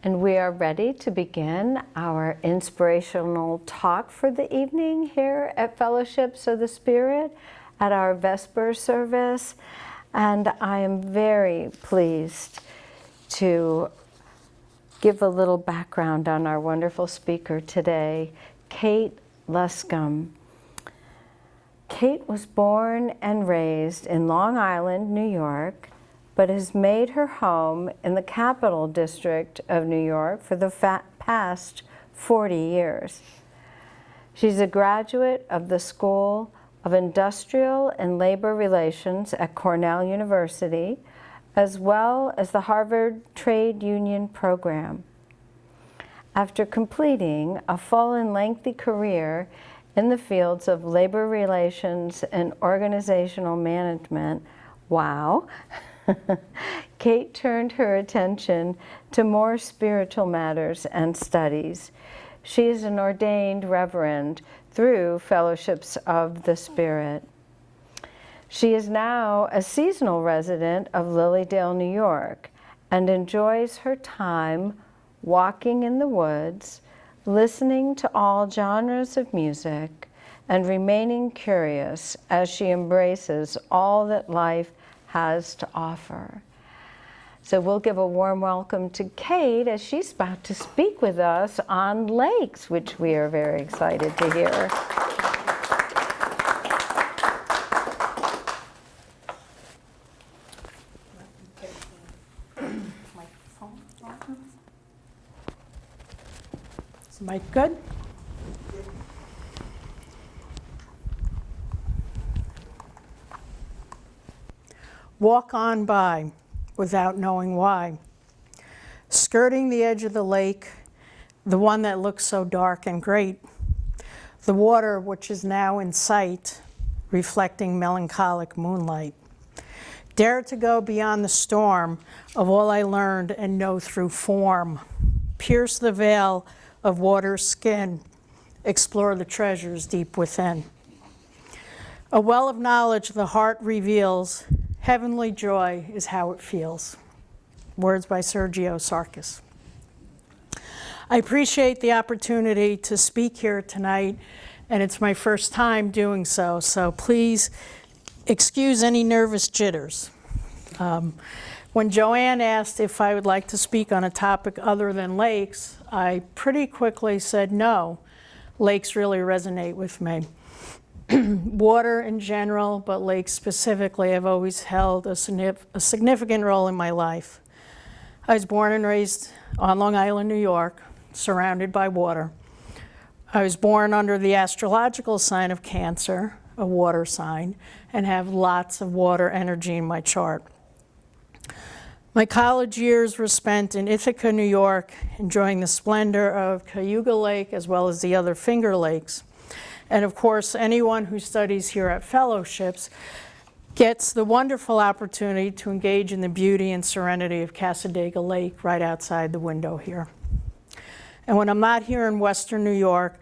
And we are ready to begin our inspirational talk for the evening here at Fellowships of the Spirit at our Vesper service. And I am very pleased to give a little background on our wonderful speaker today, Kate Luscombe. Kate was born and raised in Long Island, New York, but has made her home in the Capital District of New York for the past 40 years. She's a graduate of the School of Industrial and Labor Relations at Cornell University, as well as the Harvard Trade Union program. After completing a full and lengthy career in the fields of labor relations and organizational management, wow, Kate turned her attention to more spiritual matters and studies. She is an ordained reverend through Fellowships of the Spirit. She is now a seasonal resident of Lilydale, New York, and enjoys her time walking in the woods, listening to all genres of music, and remaining curious as she embraces all that life has to offer. So we'll give a warm welcome to Kate as she's about to speak with us on lakes, which we are very excited to hear. Is the mic good? Walk on by without knowing why. Skirting the edge of the lake, the one that looks so dark and great, the water which is now in sight, reflecting melancholic moonlight. Dare to go beyond the storm of all I learned and know through form. Pierce the veil of water's skin, explore the treasures deep within. A well of knowledge the heart reveals, heavenly joy is how it feels. Words by Sergio Sarkis. I appreciate the opportunity to speak here tonight, and it's my first time doing so, so please excuse any nervous jitters. When Joanne asked if I would like to speak on a topic other than lakes, I pretty quickly said no. Lakes really resonate with me. Water in general, but lakes specifically, have always held a significant role in my life. I was born and raised on Long Island, New York, surrounded by water. I was born under the astrological sign of Cancer, a water sign, and have lots of water energy in my chart. My college years were spent in Ithaca, New York, enjoying the splendor of Cayuga Lake as well as the other Finger Lakes. And of course, anyone who studies here at Fellowships gets the wonderful opportunity to engage in the beauty and serenity of Cassadaga Lake right outside the window here. And when I'm not here in Western New York,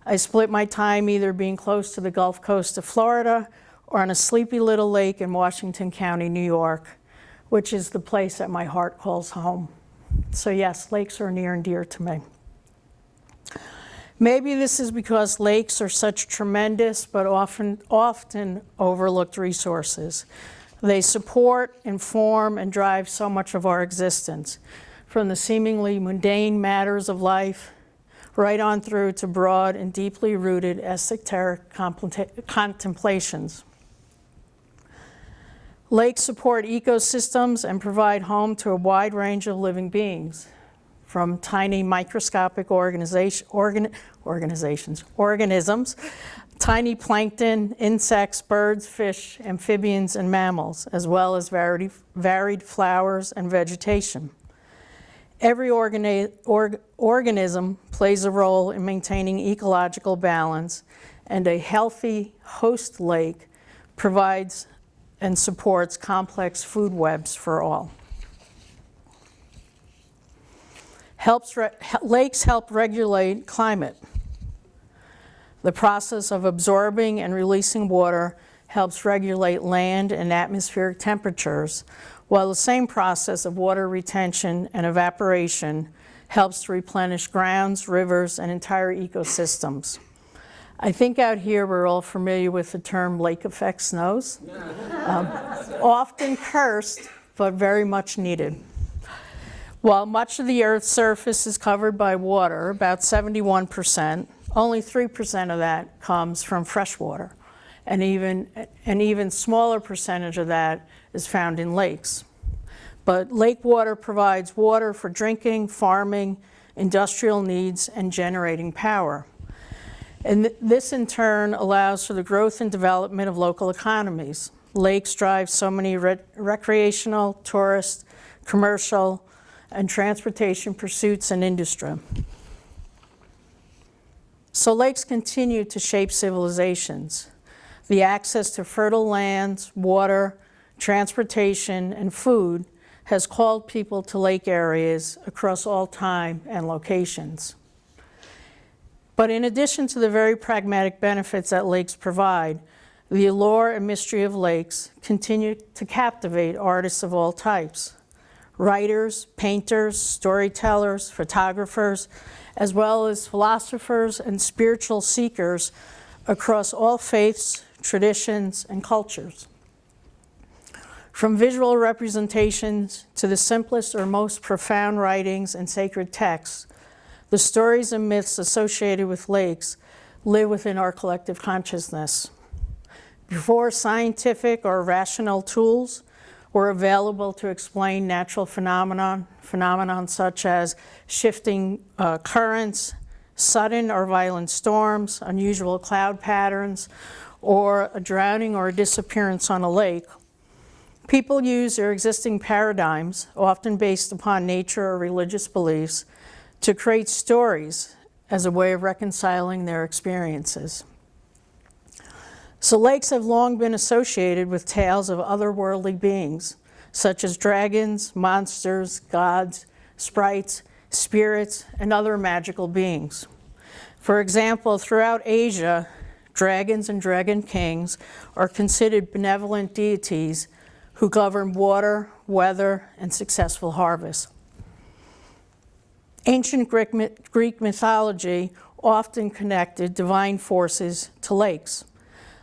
I split my time either being close to the Gulf Coast of Florida or on a sleepy little lake in Washington County, New York, which is the place that my heart calls home. So yes, lakes are near and dear to me. Maybe this is because lakes are such tremendous but often overlooked resources. They support, inform, and drive so much of our existence, from the seemingly mundane matters of life right on through to broad and deeply rooted esoteric contemplations. Lakes support ecosystems and provide home to a wide range of living beings, from tiny microscopic organisms, tiny plankton, insects, birds, fish, amphibians, and mammals, as well as varied flowers and vegetation. Every organism plays a role in maintaining ecological balance, and a healthy host lake provides and supports complex food webs for all. Lakes help regulate climate. The process of absorbing and releasing water helps regulate land and atmospheric temperatures, while the same process of water retention and evaporation helps to replenish grounds, rivers, and entire ecosystems. I think out here we're all familiar with the term lake effect snows. Often cursed, but very much needed. While much of the Earth's surface is covered by water, about 71%, only 3% of that comes from fresh water. And an even smaller percentage of that is found in lakes. But lake water provides water for drinking, farming, industrial needs, and generating power. And this in turn allows for the growth and development of local economies. Lakes drive so many recreational, tourist, commercial, and transportation pursuits and industry. So lakes continue to shape civilizations. The access to fertile lands, water, transportation, and food has called people to lake areas across all time and locations. But in addition to the very pragmatic benefits that lakes provide, the allure and mystery of lakes continue to captivate artists of all types. Writers, painters, storytellers, photographers, as well as philosophers and spiritual seekers across all faiths, traditions, and cultures. From visual representations to the simplest or most profound writings and sacred texts, the stories and myths associated with lakes live within our collective consciousness. Before scientific or rational tools were available to explain natural phenomenon such as shifting currents, sudden or violent storms, unusual cloud patterns, or a drowning or a disappearance on a lake, people use their existing paradigms, often based upon nature or religious beliefs, to create stories as a way of reconciling their experiences. So lakes have long been associated with tales of otherworldly beings, such as dragons, monsters, gods, sprites, spirits, and other magical beings. For example, throughout Asia, dragons and dragon kings are considered benevolent deities who govern water, weather, and successful harvests. Ancient Greek mythology often connected divine forces to lakes.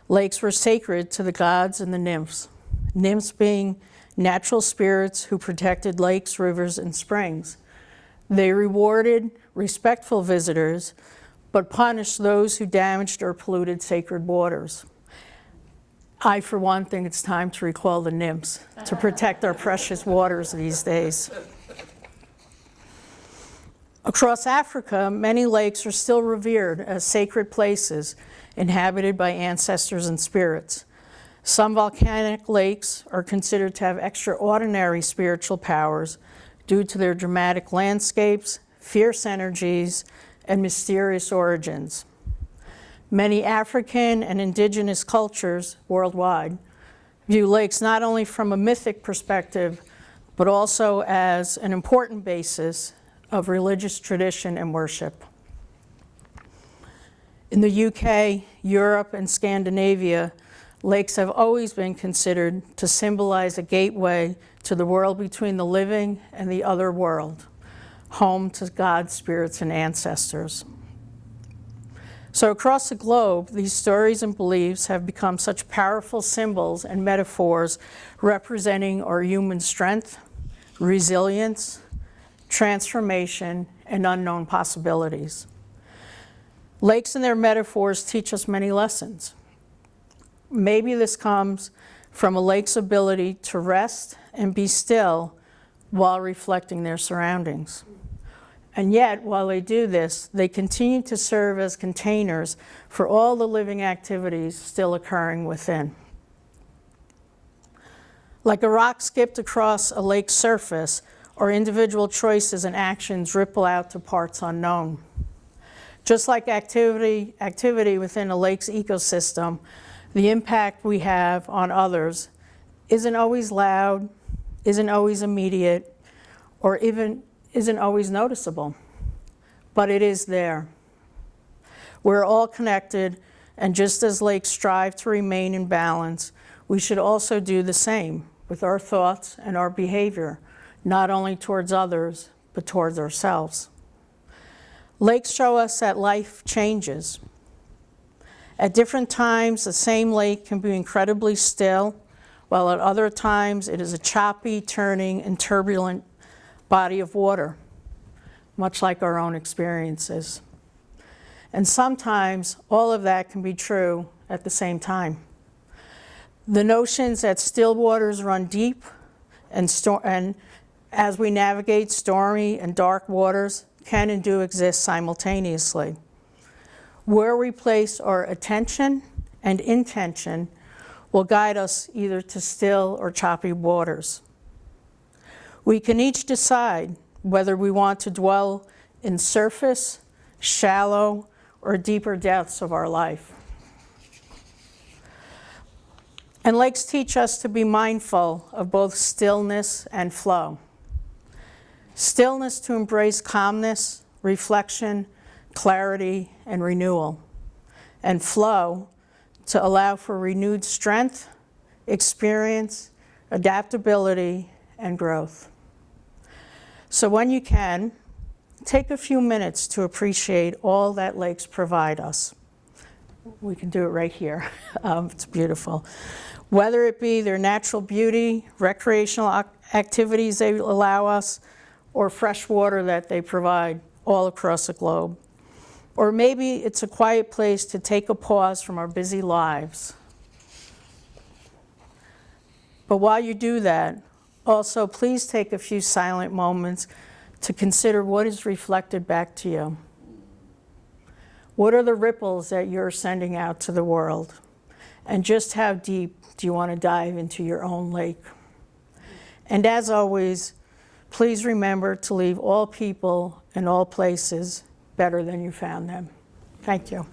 Lakes were sacred to the gods and the nymphs, nymphs being natural spirits who protected lakes, rivers, and springs. They rewarded respectful visitors, but punished those who damaged or polluted sacred waters. I, for one, think it's time to recall the nymphs to protect our precious waters these days. Across Africa, many lakes are still revered as sacred places inhabited by ancestors and spirits. Some volcanic lakes are considered to have extraordinary spiritual powers due to their dramatic landscapes, fierce energies, and mysterious origins. Many African and indigenous cultures worldwide view lakes not only from a mythic perspective, but also as an important basis of religious tradition and worship. In the UK, Europe, and Scandinavia, lakes have always been considered to symbolize a gateway to the world between the living and the other world, home to God's spirits and ancestors. So across the globe, these stories and beliefs have become such powerful symbols and metaphors representing our human strength, resilience, transformation, and unknown possibilities. Lakes and their metaphors teach us many lessons. Maybe this comes from a lake's ability to rest and be still while reflecting their surroundings. And yet, while they do this, they continue to serve as containers for all the living activities still occurring within. Like a rock skipped across a lake's surface, our individual choices and actions ripple out to parts unknown. Just like activity within a lake's ecosystem, the impact we have on others isn't always loud, isn't always immediate, or even isn't always noticeable, but it is there. We're all connected, and just as lakes strive to remain in balance, we should also do the same with our thoughts and our behavior, not only towards others, but towards ourselves. Lakes show us that life changes. At different times, the same lake can be incredibly still, while at other times it is a choppy, turning, and turbulent body of water, much like our own experiences. And sometimes all of that can be true at the same time. The notions that still waters run deep and as we navigate stormy and dark waters can and do exist simultaneously. Where we place our attention and intention will guide us either to still or choppy waters. We can each decide whether we want to dwell in surface, shallow, or deeper depths of our life. And lakes teach us to be mindful of both stillness and flow. Stillness to embrace calmness, reflection, clarity, and renewal. And flow to allow for renewed strength, experience, adaptability, and growth. So when you can, take a few minutes to appreciate all that lakes provide us. We can do it right here. It's beautiful. Whether it be their natural beauty, recreational activities they allow us, or fresh water that they provide all across the globe. Or maybe it's a quiet place to take a pause from our busy lives. But while you do that, also please take a few silent moments to consider what is reflected back to you. What are the ripples that you're sending out to the world? And just how deep do you want to dive into your own lake? And as always, please remember to leave all people and all places better than you found them. Thank you.